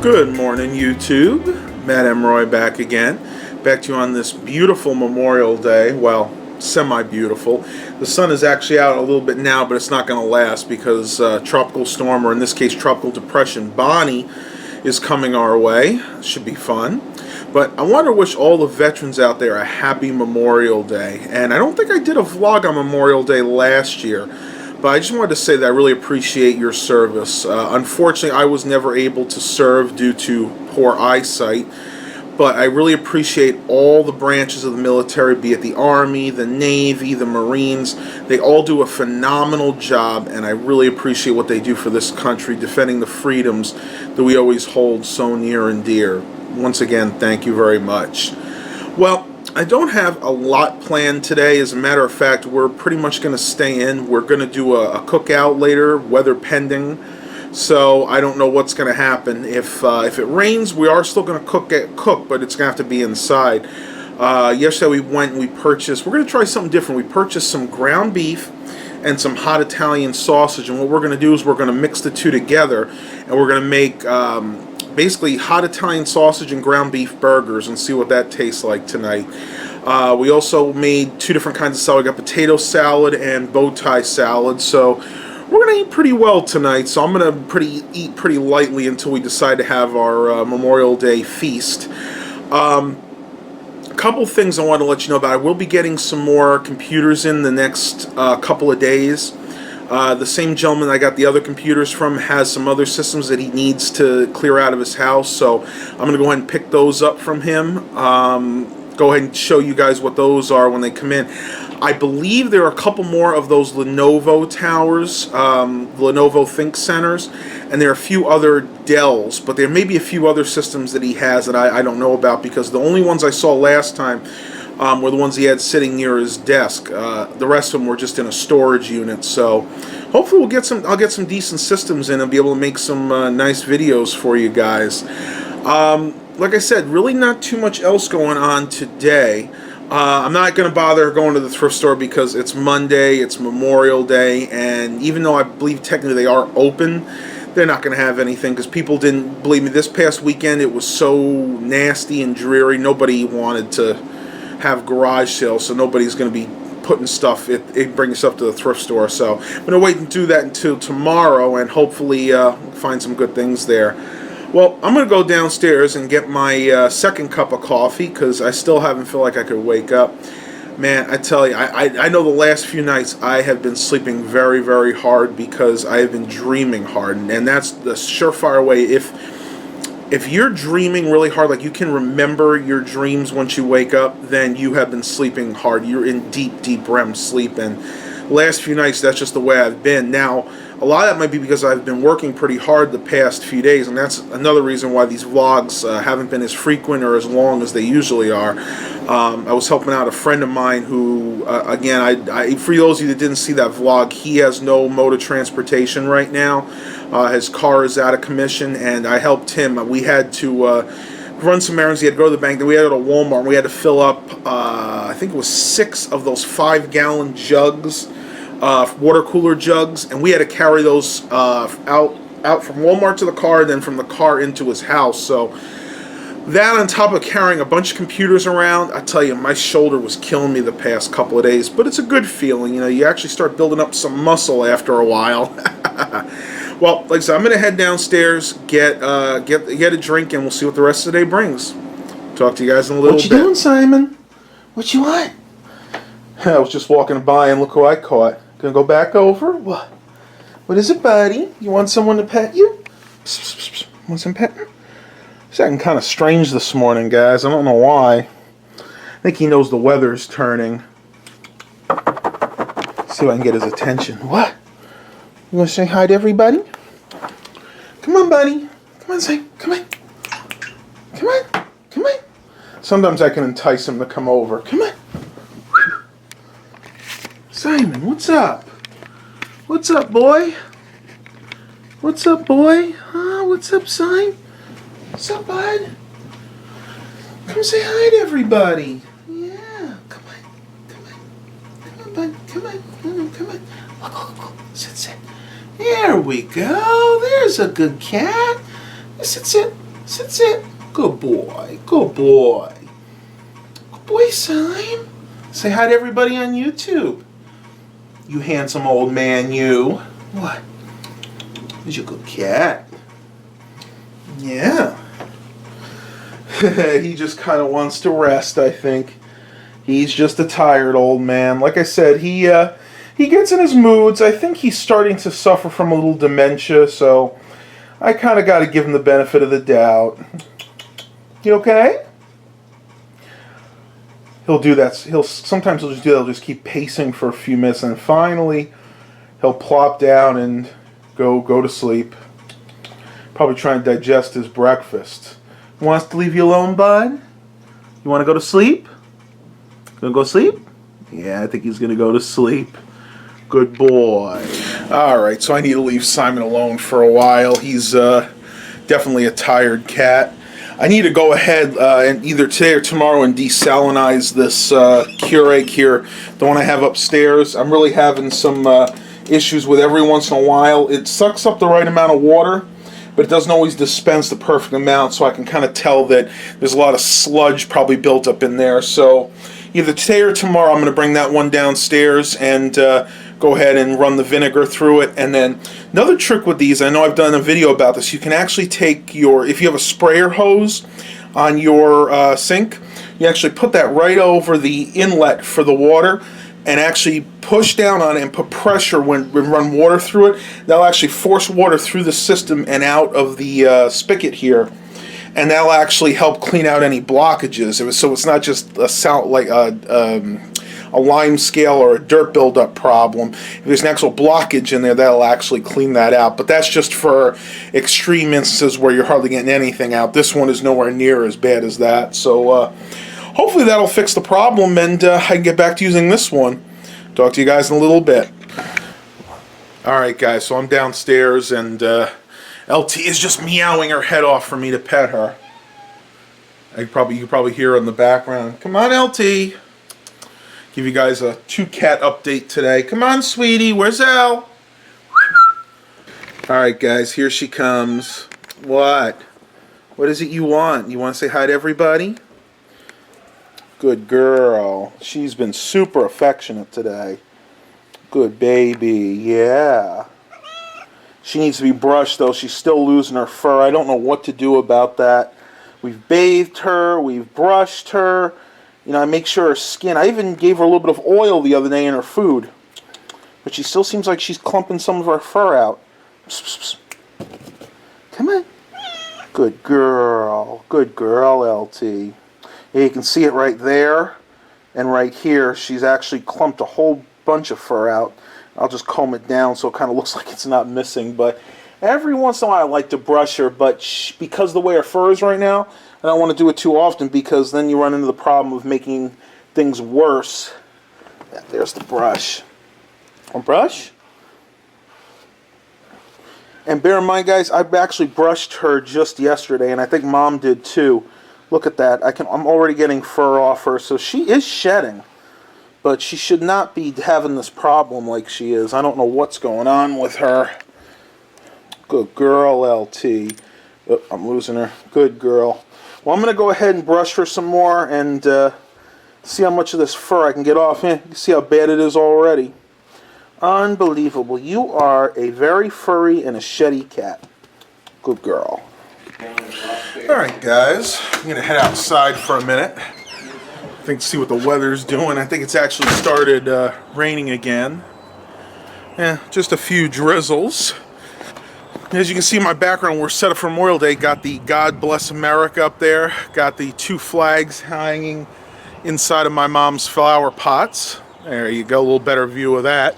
Good morning, YouTube. Matt Emroy back again. Back to you on this beautiful Memorial Day. Well, semi-beautiful. The sun is actually out a little bit now, but it's not going to last because tropical storm, or in this case, tropical depression Bonnie, is coming our way. Should be fun. But I want to wish all the veterans out there a happy Memorial Day. And I don't think I did a vlog on Memorial Day last year. But I just wanted to say that I really appreciate your service. Unfortunately, I was never able to serve due to poor eyesight. But I really appreciate all the branches of the military, be it the Army, the Navy, the Marines. They all do a phenomenal job, and I really appreciate what they do for this country, defending the freedoms that we always hold so near and dear. Once again, thank you very much. Well, I don't have a lot planned today. As a matter of fact, we're pretty much going to stay in. We're going to do a cookout later, weather pending. So I don't know what's going to happen. If it rains, we are still going to cook, but it's going to have to be inside. Yesterday we went and we purchased, we're going to try something different. We purchased some ground beef and some hot Italian sausage. And what we're going to do is we're going to mix the two together. And we're going to make basically hot Italian sausage and ground beef burgers and see what that tastes like tonight. We also made two different kinds of salad. We got potato salad and bow tie salad. So we're going to eat pretty well tonight. So I'm going to eat pretty lightly until we decide to have our Memorial Day feast. A couple things I want to let you know about. I will be getting some more computers in the next couple of days. The same gentleman I got the other computers from has some other systems that he needs to clear out of his house, so I'm going to go ahead and pick those up from him. Go ahead and show you guys what those are when they come in. I believe there are a couple more of those Lenovo towers, Lenovo Think Centers, and there are a few other Dells, but there may be a few other systems that he has that I don't know about, because the only ones I saw last time were the ones he had sitting near his desk. The rest of them were just in a storage unit. So hopefully I'll get some decent systems in and be able to make some nice videos for you guys. Like I said, really not too much else going on today. I'm not going to bother going to the thrift store because it's Monday, it's Memorial Day, and even though I believe technically they are open, they're not going to have anything because people didn't, believe me, this past weekend it was so nasty and dreary. Nobody wanted to have garage sales, so nobody's going to be putting stuff, bringing stuff to the thrift store. So I'm going to wait and do that until tomorrow, and hopefully find some good things there. Well, I'm going to go downstairs and get my second cup of coffee because I still haven't feel like I could wake up. Man, I tell you, I know the last few nights I have been sleeping very, very hard because I have been dreaming hard, and that's the surefire way. If you're dreaming really hard, like you can remember your dreams once you wake up, then you have been sleeping hard. You're in deep, deep REM sleep. And last few nights, that's just the way I've been. Now, a lot of that might be because I've been working pretty hard the past few days, and that's another reason why these vlogs haven't been as frequent or as long as they usually are. I was helping out a friend of mine who, again, for those of you that didn't see that vlog, he has no mode of transportation right now. His car is out of commission, and I helped him. We had to run some errands. He had to go to the bank. Then we had to go to Walmart, and we had to fill up, I think it was 6 of those 5-gallon jugs, water cooler jugs, and we had to carry those out from Walmart to the car, and then from the car into his house. So that, on top of carrying a bunch of computers around, I tell you, my shoulder was killing me the past couple of days. But it's a good feeling, you know. You actually start building up some muscle after a while. Well, like I said, I'm going to head downstairs, get a drink, and we'll see what the rest of the day brings. Talk to you guys in a little bit. What you doing, Simon? What you want? I was just walking by, and look who I caught. Gonna go back over? What? What is it, buddy? You want someone to pet you? Psst, psst, psst. Want some petting? He's acting kind of strange this morning, guys. I don't know why. I think he knows the weather's turning. See if I can get his attention. What? You gonna say hi to everybody? Come on, buddy. Come on, say. Come on. Come on. Come on. Sometimes I can entice him to come over. Come on. Simon, what's up? What's up, boy? What's up, boy? Huh? What's up, Simon? What's up, bud? Come say hi to everybody. Yeah. Come on. Come on. Come on, bud. Come on. Come on. Come on. Look. Sit. There we go. There's a good cat. Sit. Sit, sit. Good boy. Good boy. Good boy, Simon. Say hi to everybody on YouTube. You handsome old man, you. What? Who's your good cat? Yeah. He just kind of wants to rest, I think. He's just a tired old man. Like I said, he gets in his moods. I think he's starting to suffer from a little dementia, so I kind of got to give him the benefit of the doubt. You okay? He'll do that. Sometimes he'll just do that. He'll just keep pacing for a few minutes, and finally he'll plop down and go to sleep. Probably trying to digest his breakfast. Wants to leave you alone, bud? You want to go to sleep? Gonna go sleep? Yeah, I think he's gonna go to sleep. Good boy. Alright, so I need to leave Simon alone for a while. He's definitely a tired cat. I need to go ahead and either today or tomorrow and desalinize this Keurig here, the one I have upstairs. I'm really having some issues with every once in a while. It sucks up the right amount of water, but it doesn't always dispense the perfect amount, so I can kind of tell that there's a lot of sludge probably built up in there. So either today or tomorrow I'm going to bring that one downstairs and go ahead and run the vinegar through it. And then another trick with these, I know I've done a video about this, you can actually take if you have a sprayer hose on your sink, you actually put that right over the inlet for the water and actually push down on it and put pressure when run water through it. That'll actually force water through the system and out of the spigot here, and that'll actually help clean out any blockages. So it's not just a lime scale or a dirt buildup problem. If there's an actual blockage in there, that'll actually clean that out. But that's just for extreme instances where you're hardly getting anything out. This one is nowhere near as bad as that. So hopefully that'll fix the problem, and I can get back to using this one. Talk to you guys in a little bit. Alright guys, so I'm downstairs, and LT is just meowing her head off for me to pet her. You can probably hear her in the background. Come on, LT. Give you guys a 2-cat update today. Come on, sweetie. Where's Elle? Alright guys, here she comes. What? What is it you want? You want to say hi to everybody? Good girl. She's been super affectionate today. Good baby. Yeah. She needs to be brushed, though. She's still losing her fur. I don't know what to do about that. We've bathed her. We've brushed her. You know, I make sure her skin... I even gave her a little bit of oil the other day in her food. But she still seems like she's clumping some of her fur out. Psst, psst. Come on. Good girl. Good girl, LT. Yeah, you can see it right there. And right here, she's actually clumped a whole bunch of fur out. I'll just comb it down so it kind of looks like it's not missing. But every once in a while I like to brush her, but because of the way her fur is right now, I don't want to do it too often, because then you run into the problem of making things worse. Yeah, there's the brush. One brush. And bear in mind, guys, I actually brushed her just yesterday, and I think Mom did too. Look at that. I'm already getting fur off her, so she is shedding. But she should not be having this problem like she is. I don't know what's going on with her. Good girl, LT. Oh, I'm losing her. Good girl. Well, I'm going to go ahead and brush her some more and see how much of this fur I can get off. You can see how bad it is already. Unbelievable. You are a very furry and a sheddy cat. Good girl. Alright, guys. I'm going to head outside for a minute. I think to see what the weather's doing. I think it's actually started raining again. Yeah, just a few drizzles. As you can see in my background, we're set up for Memorial Day. Got the God Bless America up there. Got the 2 flags hanging inside of my mom's flower pots. There you go, a little better view of that.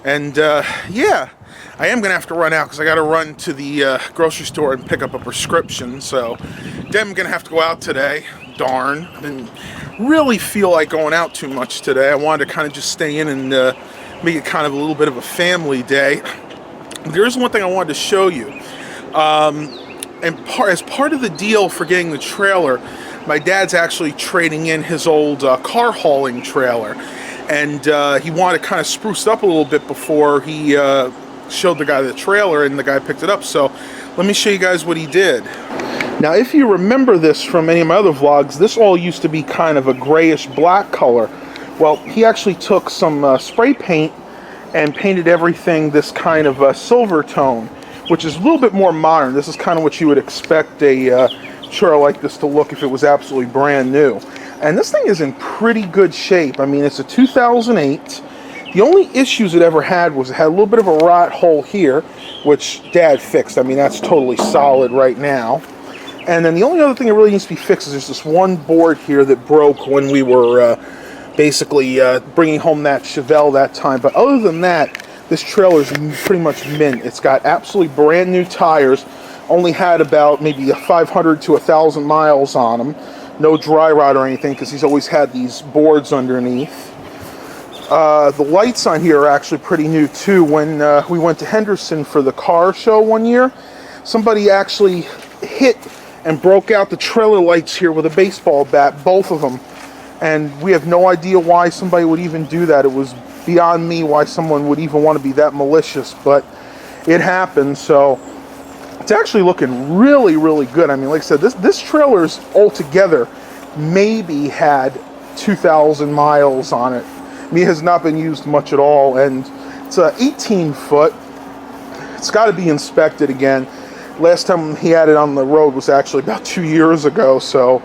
And yeah, I am going to have to run out because I got to run to the grocery store and pick up a prescription. So I'm going to have to go out today. Darn. Didn't really feel like going out too much today. I wanted to kind of just stay in and make it kind of a little bit of a family day. There's one thing I wanted to show you. As part of the deal for getting the trailer, my dad's actually trading in his old car hauling trailer. And he wanted to kind of spruce it up a little bit before he showed the guy the trailer, and the guy picked it up. So let me show you guys what he did. Now, if you remember this from any of my other vlogs, this all used to be kind of a grayish black color. Well, he actually took some spray paint and painted everything this kind of silver tone, which is a little bit more modern. This is kind of what you would expect a trailer like this to look if it was absolutely brand new. And this thing is in pretty good shape. I mean, it's a 2008. The only issues it ever had was it had a little bit of a rot hole here, which Dad fixed. I mean, that's totally solid right now. And then the only other thing that really needs to be fixed is there's this one board here that broke when we were basically bringing home that Chevelle that time. But other than that, this trailer is pretty much mint. It's got absolutely brand new tires. Only had about maybe 500 to 1,000 miles on them. No dry rot or anything because he's always had these boards underneath. The lights on here are actually pretty new too. When we went to Henderson for the car show one year, somebody actually hit and broke out the trailer lights here with a baseball bat, both of them. And we have no idea why somebody would even do that. It was beyond me why someone would even want to be that malicious, but it happened. So it's actually looking really, really good. I mean, like I said, this trailer's altogether maybe had 2,000 miles on it. I mean, it has not been used much at all, and it's 18 foot. It's got to be inspected again. Last time he had it on the road was actually about 2 years ago, so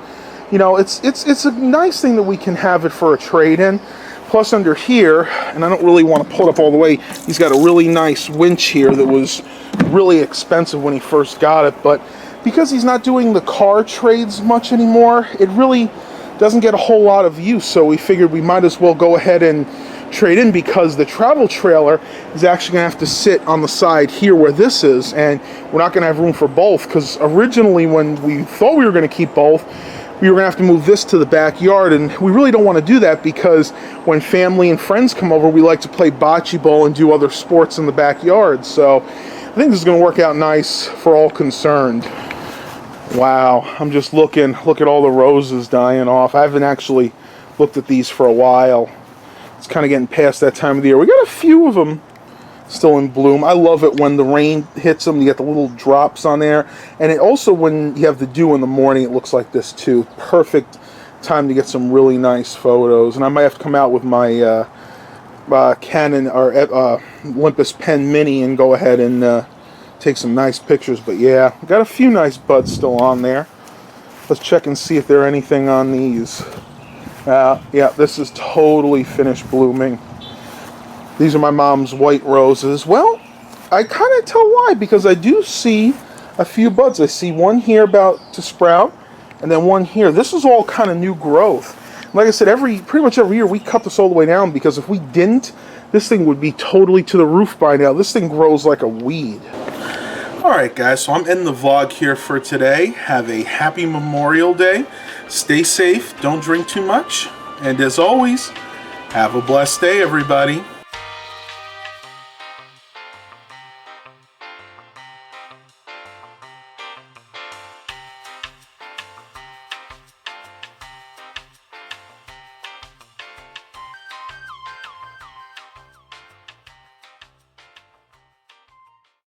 you know, it's a nice thing that we can have it for a trade-in. Plus under here, and I don't really want to pull it up all the way, he's got a really nice winch here that was really expensive when he first got it, but because he's not doing the car trades much anymore, it really doesn't get a whole lot of use, so we figured we might as well go ahead and trade in, because the travel trailer is actually going to have to sit on the side here where this is, and we're not going to have room for both, because originally when we thought we were going to keep both, we were going to have to move this to the backyard, and we really don't want to do that because when family and friends come over, we like to play bocce ball and do other sports in the backyard. So I think this is going to work out nice for all concerned. Wow, I'm just look at all the roses dying off. I haven't actually looked at these for a while. It's kind of getting past that time of the year. We got a few of them still in bloom. I love it when the rain hits them. You get the little drops on there. And it also, when you have the dew in the morning, it looks like this too. Perfect time to get some really nice photos. And I might have to come out with my Canon or Olympus Pen Mini and go ahead and take some nice pictures. But yeah, got a few nice buds still on there. Let's check and see if there are anything on these. Yeah, this is totally finished blooming. These are my mom's white roses. Well, I kind of tell why, because I do see a few buds. I see one here about to sprout, and then one here. This is all kind of new growth. Like I said, pretty much every year we cut this all the way down, because if we didn't, this thing would be totally to the roof by now. This thing grows like a weed. Alright guys, so I'm ending the vlog here for today. Have a happy Memorial Day. Stay safe, don't drink too much, and as always, have a blessed day everybody.